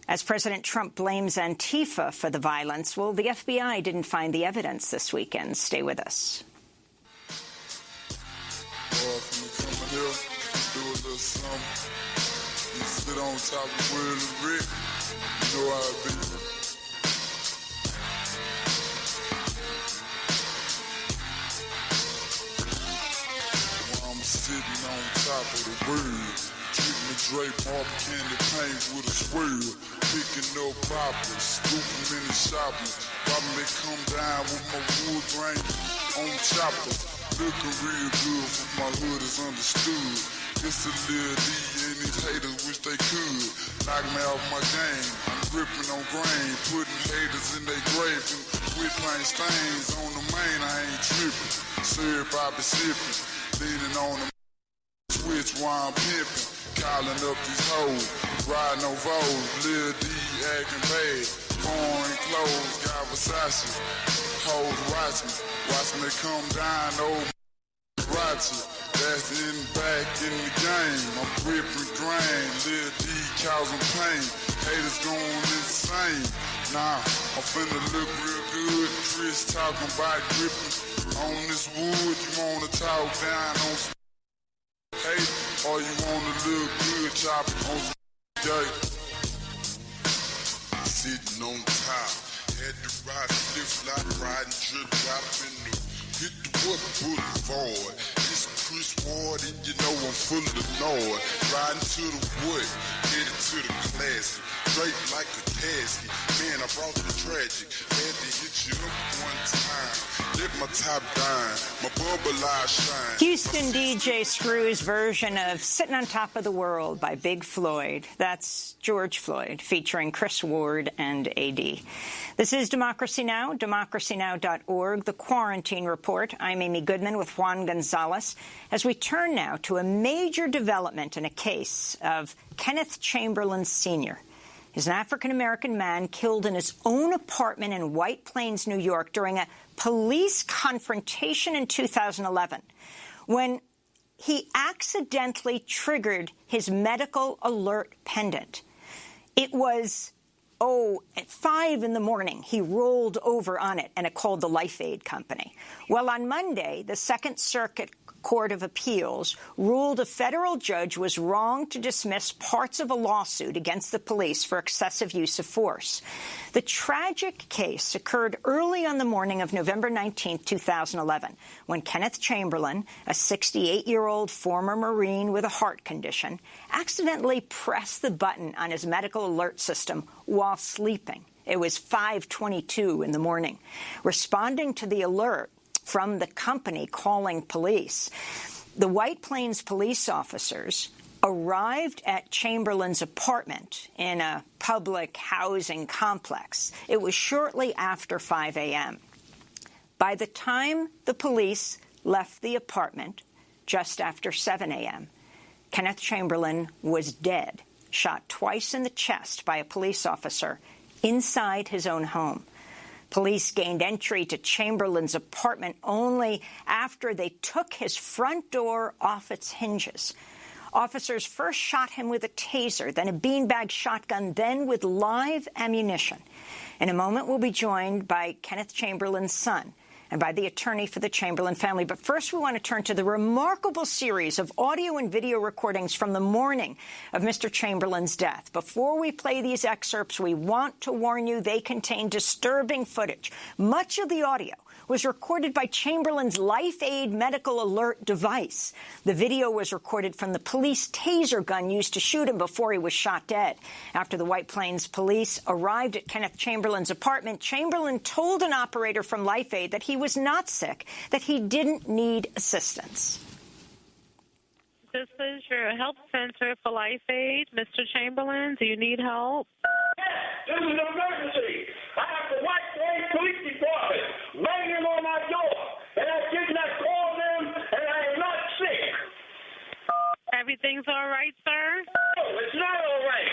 Speaker 1: As President Trump blames Antifa for the violence, well, the FBI didn't find the evidence this weekend. Stay with us.
Speaker 18: Coming here, do a little something. You sit on top of the world and Rick. You know how it be. While I'm sitting on top of the world, treating the drape off candy paint with a swirl, picking up poppers, scooping in the shopping, watching they come down with my wood grain on chopper. Looking real good for my hood is understood. It's a little D and these haters wish they could knock me off my game. I'm gripping on grain, putting haters in their grave and quit playing stains on the main. I ain't tripping, served by sipping, leaning on the switch while I'm pimping, calling up these hoes, riding on Vogue, Lil D acting bad, foreign clothes, got Versace, hoes watch me come down, old Ratchet, that's in back in the game. I'm gripping grain, Lil D causing pain, haters going insane. Nah, I'm finna look real good. Chris talking about gripping on this wood. You wanna talk down on some hate, or you wanna look good chopping on some dirt? Sitting on top, had to ride flip-flop, riding drip drop in the hit the wood boulevard. It's Chris Ward and you know I'm full of the Lord. Riding to the wood, headed to the classic. Draped like a casket. Man, I brought the tragic. Had to hit you up one time. Let my top down. My bubble eye shine.
Speaker 1: Houston DJ Screw's version of Sitting on Top of the World by Big Floyd. That's George Floyd, featuring Chris Ward and AD. This is Democracy Now!, democracynow.org, The Quarantine Report. I'm Amy Goodman with Juan Gonzalez. As we turn now to a major development in a case of Kenneth Chamberlain Sr. He's an African-American man killed in his own apartment in White Plains, New York, during a police confrontation in 2011, when he accidentally triggered his medical alert pendant. It was, at 5 in the morning, he rolled over on it, and it called the Life Aid Company. Well, on Monday, the Second Circuit Court of Appeals ruled a federal judge was wrong to dismiss parts of a lawsuit against the police for excessive use of force. The tragic case occurred early on the morning of November 19, 2011, when Kenneth Chamberlain, a 68-year-old former Marine with a heart condition, accidentally pressed the button on his medical alert system while sleeping. It was 5:22 in the morning. Responding to the alert from the company calling police, the White Plains police officers arrived at Chamberlain's apartment in a public housing complex. It was shortly after 5 a.m. By the time the police left the apartment, just after 7 a.m., Kenneth Chamberlain was dead, shot twice in the chest by a police officer inside his own home. Police gained entry to Chamberlain's apartment only after they took his front door off its hinges. Officers first shot him with a taser, then a beanbag shotgun, then with live ammunition. In a moment, we'll be joined by Kenneth Chamberlain's son and by the attorney for the Chamberlain family. But first, we want to turn to the remarkable series of audio and video recordings from the morning of Mr. Chamberlain's death. Before we play these excerpts, we want to warn you they contain disturbing footage. Much of the audio was recorded by Chamberlain's Life Aid medical alert device. The video was recorded from the police taser gun used to shoot him before he was shot dead. After the White Plains police arrived at Kenneth Chamberlain's apartment, Chamberlain told an operator from Life Aid that he was not sick, that he didn't need assistance.
Speaker 19: This is your help center for Life Aid. Mr. Chamberlain, do you need help?
Speaker 2: This is an emergency. I have the White Plains Police Department banging on my door, and I did not call them, and I am not sick.
Speaker 19: Everything's all right, sir?
Speaker 2: No, it's not all right.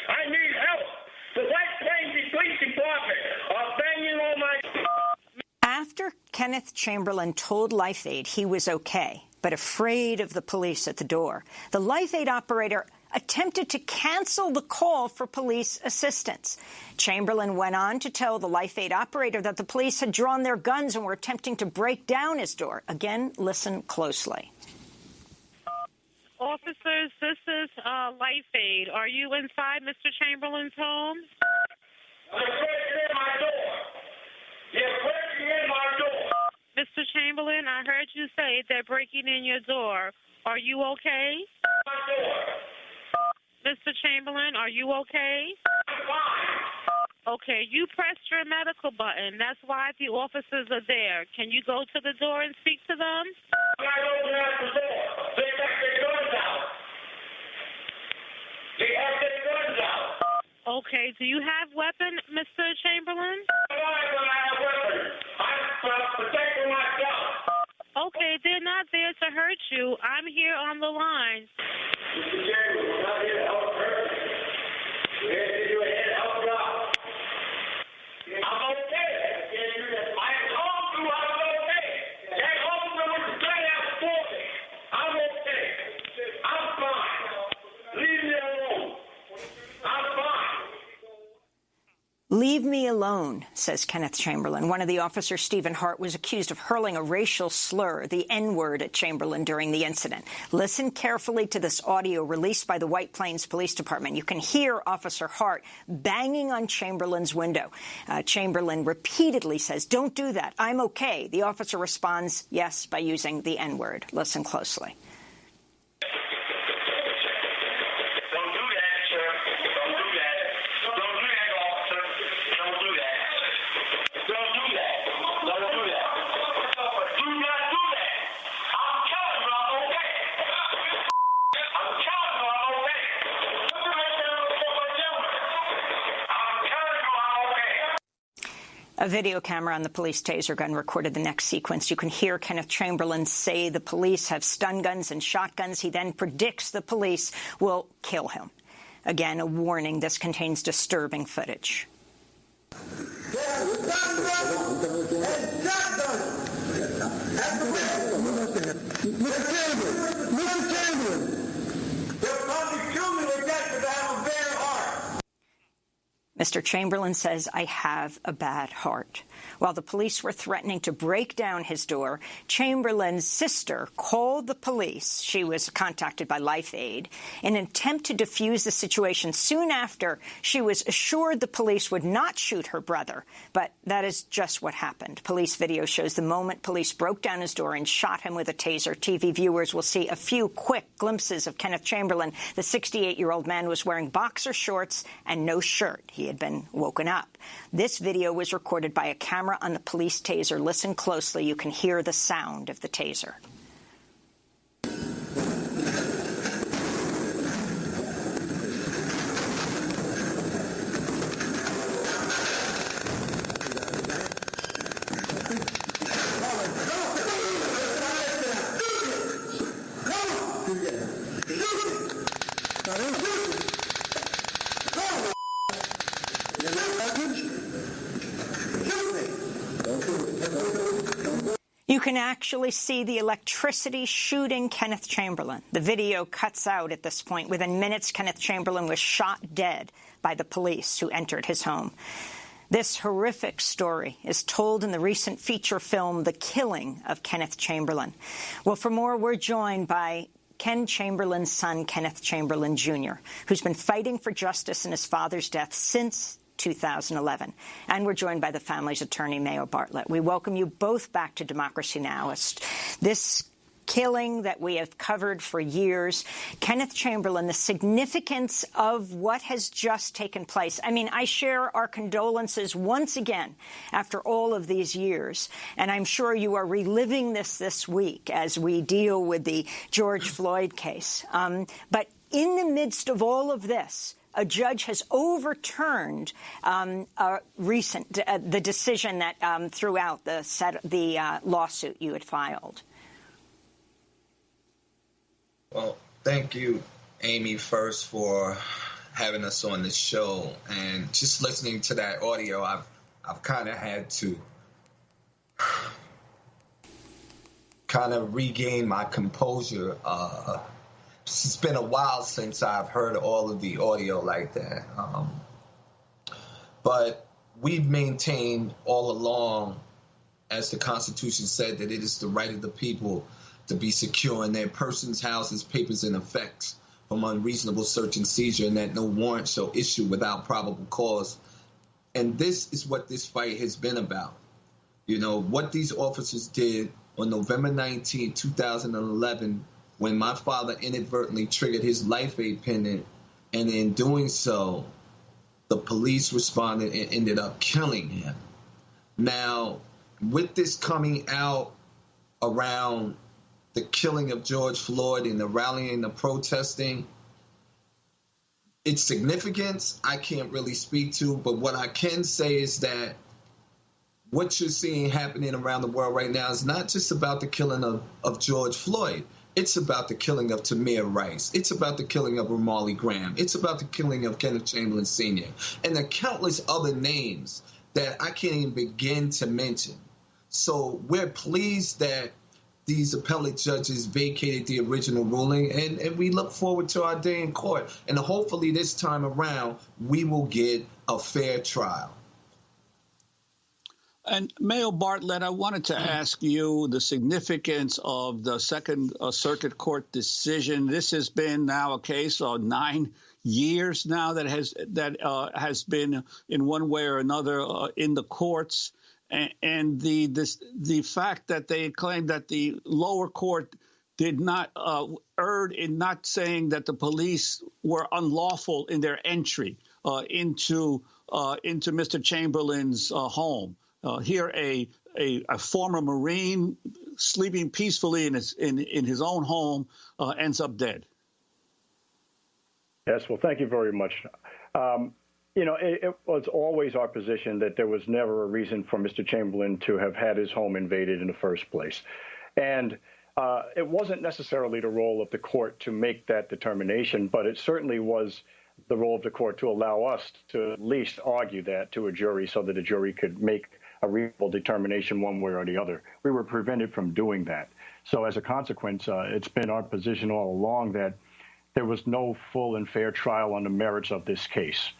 Speaker 2: I need help. The White Plains Police Department are banging on my door.
Speaker 1: After Kenneth Chamberlain told Life Aid he was okay, but afraid of the police at the door, the Life Aid operator attempted to cancel the call for police assistance. Chamberlain went on to tell the Life Aid operator that the police had drawn their guns and were attempting to break down his door. Again, listen closely.
Speaker 19: Officers, this is Life Aid. Are you inside Mr. Chamberlain's home?
Speaker 2: They're breaking in my door. They're breaking in my door.
Speaker 19: Mr. Chamberlain, I heard you say they're breaking in your door. Are you okay?
Speaker 2: My door.
Speaker 19: Mr. Chamberlain, are you okay?
Speaker 2: I'm fine.
Speaker 19: Okay, you pressed your medical button. That's why the officers are there. Can you go to the door and speak to them?
Speaker 2: I'm not opening up the door. They got their guns out. They have their guns out.
Speaker 19: Okay, do you have weapon, Mr. Chamberlain?
Speaker 2: Why would I have weapons? I'm protecting myself.
Speaker 19: Okay, they're not there to hurt you. I'm here on the line.
Speaker 2: Mr. Chamberlain, we're not here to help hurt you. We're here to do a head help job. I'm okay. I told you I was okay. That officer was straight out for me. I'm okay. I'm fine. Leave me alone. I'm fine.
Speaker 1: Leave me alone, says Kenneth Chamberlain. One of the officers, Stephen Hart, was accused of hurling a racial slur, the N-word, at Chamberlain during the incident. Listen carefully to this audio released by the White Plains Police Department. You can hear Officer Hart banging on Chamberlain's window. Chamberlain repeatedly says, "Don't do that. I'm okay." The officer responds, yes, by using the N-word. Listen closely. A video camera on the police taser gun recorded the next sequence. You can hear Kenneth Chamberlain say the police have stun guns and shotguns. He then predicts the police will kill him. Again, a warning. This contains disturbing footage. Mr. Chamberlain says, "I have a bad heart." While the police were threatening to break down his door, Chamberlain's sister called the police. She was contacted by Life Aid in an attempt to defuse the situation. Soon after, she was assured the police would not shoot her brother. But that is just what happened. Police video shows the moment police broke down his door and shot him with a taser. TV viewers will see a few quick glimpses of Kenneth Chamberlain. The 68-year-old man was wearing boxer shorts and no shirt. He had been woken up. This video was recorded by a camera on the police taser. Listen closely. You can hear the sound of the taser. You can actually see the electricity shooting Kenneth Chamberlain. The video cuts out at this point. Within minutes, Kenneth Chamberlain was shot dead by the police who entered his home. This horrific story is told in the recent feature film, The Killing of Kenneth Chamberlain. Well, for more, we're joined by Ken Chamberlain's son, Kenneth Chamberlain, Jr., who's been fighting for justice in his father's death since 2011. And we're joined by the family's attorney, Mayo Bartlett. We welcome you both back to Democracy Now! This killing that we have covered for years. Kenneth Chamberlain, the significance of what has just taken place. I mean, I share our condolences once again after all of these years. And I'm sure you are reliving this week as we deal with the George Floyd case. But in the midst of all of this, a judge has overturned the decision that threw out the lawsuit you had filed.
Speaker 20: Well, thank you, Amy, first for having us on this show. And just listening to that audio, I've kind of had to kind of regain my composure. It's been a while since I've heard all of the audio like that. But we've maintained all along, as the Constitution said, that it is the right of the people to be secure in their persons, houses, papers, and effects from unreasonable search and seizure, and that no warrant shall issue without probable cause. And this is what this fight has been about. You know, what these officers did on November 19, 2011, when my father inadvertently triggered his life aid pendant, and in doing so, the police responded and ended up killing him. Now, with this coming out around the killing of George Floyd and the rallying, the protesting, its significance I can't really speak to, but what I can say is that what you're seeing happening around the world right now is not just about the killing of George Floyd. It's about the killing of Tamir Rice. It's about the killing of Ramarley Graham. It's about the killing of Kenneth Chamberlain Sr. and the countless other names that I can't even begin to mention. So we're pleased that these appellate judges vacated the original ruling, and we look forward to our day in court. And hopefully this time around, we will get a fair trial.
Speaker 14: And Mayo Bartlett, I wanted to ask you the significance of the Second Circuit Court decision. This has been now a case of 9 years now that has been in one way or another in the courts, and the fact that they claim that the lower court did not erred in not saying that the police were unlawful in their entry into Mr. Chamberlain's home. Here, a former Marine sleeping peacefully in his own home ends up dead.
Speaker 21: Yes, well, thank you very much. You know, it was always our position that there was never a reason for Mr. Chamberlain to have had his home invaded in the first place. And it wasn't necessarily the role of the court to make that determination, but it certainly was the role of the court to allow us to at least argue that to a jury so that a jury could make a reasonable determination one way or the other. We were prevented from doing that. So as a consequence, it's been our position all along that there was no full and fair trial on the merits of this case.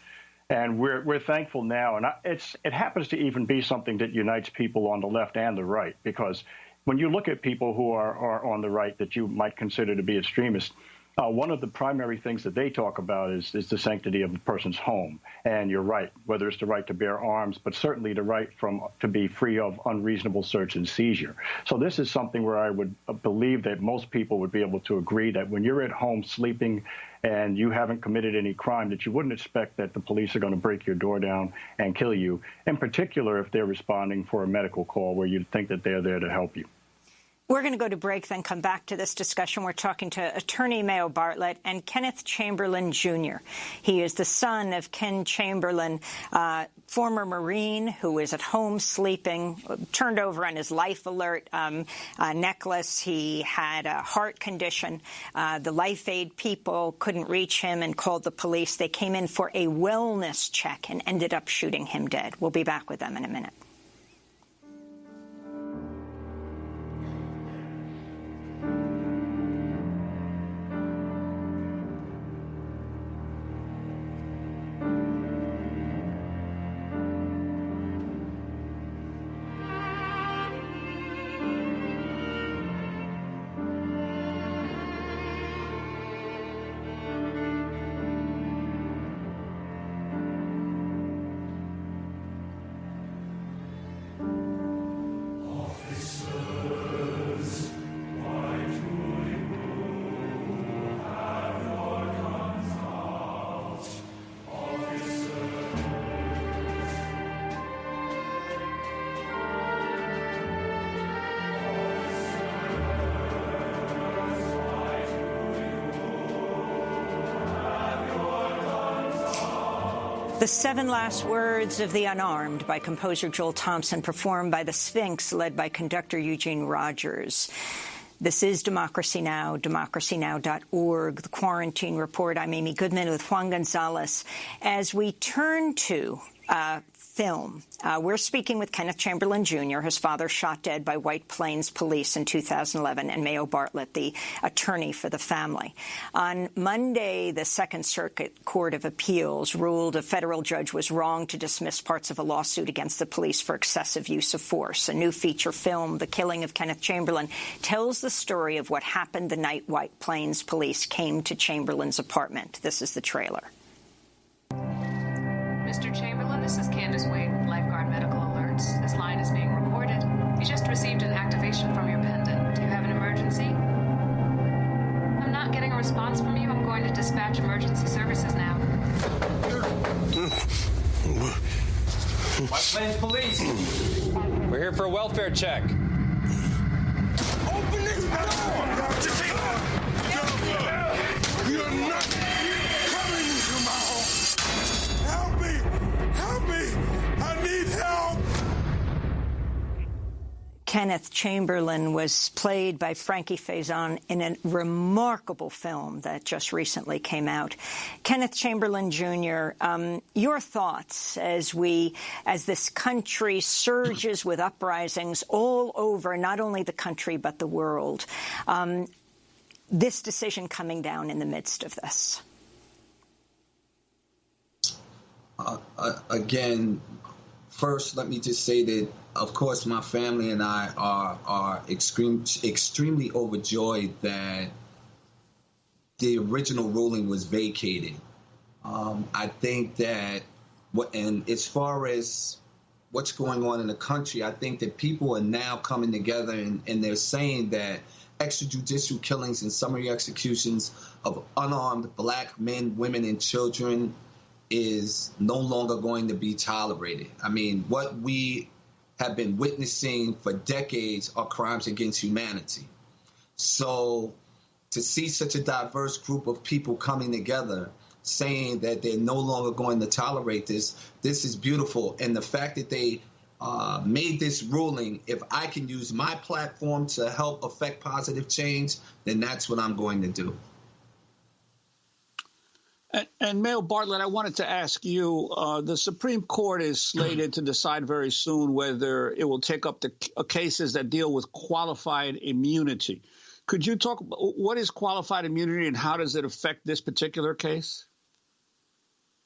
Speaker 21: And we're thankful now. And it happens to even be something that unites people on the left and the right, because when you look at people who are on the right that you might consider to be extremists, one of the primary things that they talk about is the sanctity of the person's home. And you're right, whether it's the right to bear arms, but certainly the right to be free of unreasonable search and seizure. So this is something where I would believe that most people would be able to agree that when you're at home sleeping and you haven't committed any crime, that you wouldn't expect that the police are going to break your door down and kill you, in particular if they're responding for a medical call where you'd think that they're there to help you.
Speaker 1: We're going to go to break, then come back to this discussion. We're talking to attorney Mayo Bartlett and Kenneth Chamberlain, Jr. He is the son of Ken Chamberlain, former Marine who is at home sleeping, turned over on his life alert necklace. He had a heart condition. The Life Aid people couldn't reach him and called the police. They came in for a wellness check and ended up shooting him dead. We'll be back with them in a minute. The Seven Last Words of the Unarmed by composer Joel Thompson, performed by the Sphinx, led by conductor Eugene Rogers. This is Democracy Now!, democracynow.org, the Quarantine Report. I'm Amy Goodman with Juan Gonzalez. As we turn to film. We're speaking with Kenneth Chamberlain Jr., his father shot dead by White Plains police in 2011, and Mayo Bartlett, the attorney for the family. On Monday, the Second Circuit Court of Appeals ruled a federal judge was wrong to dismiss parts of a lawsuit against the police for excessive use of force. A new feature film, The Killing of Kenneth Chamberlain, tells the story of what happened the night White Plains police came to Chamberlain's apartment. This is the trailer.
Speaker 4: Mr. Chamberlain, this is Candace Wade with Lifeguard Medical Alerts. This line is being recorded. You just received an activation from your pendant. Do you have an emergency? I'm not getting a response from you. I'm going to dispatch emergency services now.
Speaker 22: White Plains Police. We're here for a welfare check.
Speaker 18: Open this door! You're not coming into my home. Help me! Help me! I need help!
Speaker 1: Kenneth Chamberlain was played by Frankie Faison in a remarkable film that just recently came out. Kenneth Chamberlain Jr., your thoughts as this country surges with uprisings all over, not only the country but the world. This decision coming down in the midst of this.
Speaker 20: Again, first, let me just say that, of course, my family and I are extremely overjoyed that the original ruling was vacated. I think that, and as far as what's going on in the country, I think that people are now coming together and they're saying that extrajudicial killings and summary executions of unarmed black men, women, and children is no longer going to be tolerated. I mean, what we have been witnessing for decades are crimes against humanity. So to see such a diverse group of people coming together saying that they're no longer going to tolerate this is beautiful. And the fact that they made this ruling, if I can use my platform to help affect positive change, then that's what I'm going to do.
Speaker 14: And Mayo Bartlett, I wanted to ask you, the Supreme Court is slated to decide very soon whether it will take up the cases that deal with qualified immunity. Could you talk about what is qualified immunity and how does it affect this particular case?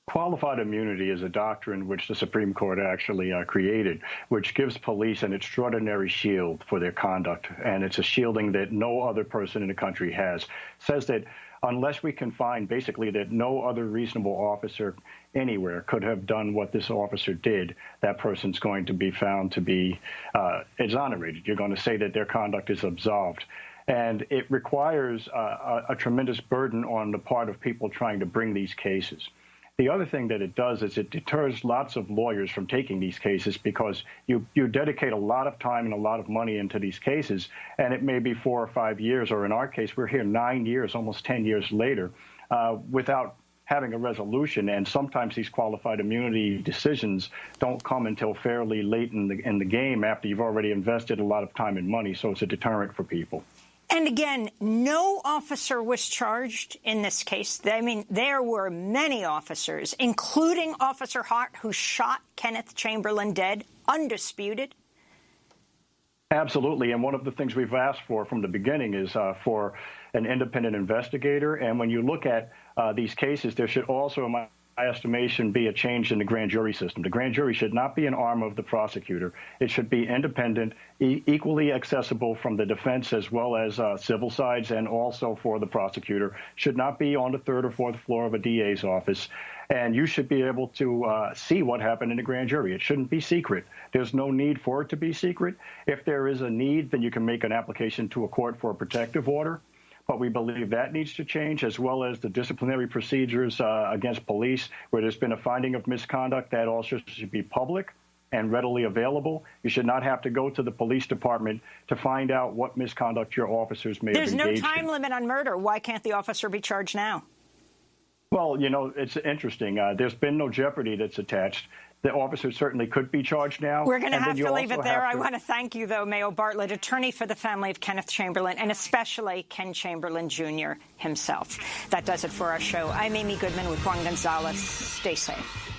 Speaker 21: Qualified immunity is a doctrine which the Supreme Court actually created, which gives police an extraordinary shield for their conduct. And it's a shielding that no other person in the country has. It says that unless we can find basically that no other reasonable officer anywhere could have done what this officer did, that person's going to be found to be exonerated. You're going to say that their conduct is absolved. And it requires a tremendous burden on the part of people trying to bring these cases. The other thing that it does is it deters lots of lawyers from taking these cases because you dedicate a lot of time and a lot of money into these cases, and it may be 4 or 5 years, or in our case, we're here 9 years, almost 10 years later, without having a resolution. And sometimes these qualified immunity decisions don't come until fairly late in the game after you've already invested a lot of time and money, so it's a deterrent for people.
Speaker 1: And again, no officer was charged in this case. I mean, there were many officers, including Officer Hart, who shot Kenneth Chamberlain dead, undisputed.
Speaker 21: Absolutely. And one of the things we've asked for from the beginning is for an independent investigator. And when you look at these cases, there should also, in my estimation, be a change in the grand jury system. The grand jury should not be an arm of the prosecutor. It should be independent, equally accessible from the defense as well as civil sides, and also for the prosecutor. Should not be on the 3rd or 4th floor of a DA's office. And you should be able to see what happened in the grand jury. It shouldn't be secret. There's no need for it to be secret. If there is a need, then you can make an application to a court for a protective order. But we believe that needs to change, as well as the disciplinary procedures against police, where there's been a finding of misconduct. That also should be public and readily available. You should not have to go to the police department to find out what misconduct your officers may have engaged in.
Speaker 1: There's no time limit on murder. Why can't the officer be charged now?
Speaker 21: Well, you know, it's interesting. There's been no jeopardy that's attached. The officer certainly could be charged now.
Speaker 1: We're going to have to leave it there. I want to thank you, though, Mayo Bartlett, attorney for the family of Kenneth Chamberlain, and especially Ken Chamberlain Jr. himself. That does it for our show. I'm Amy Goodman with Juan Gonzalez. Stay safe.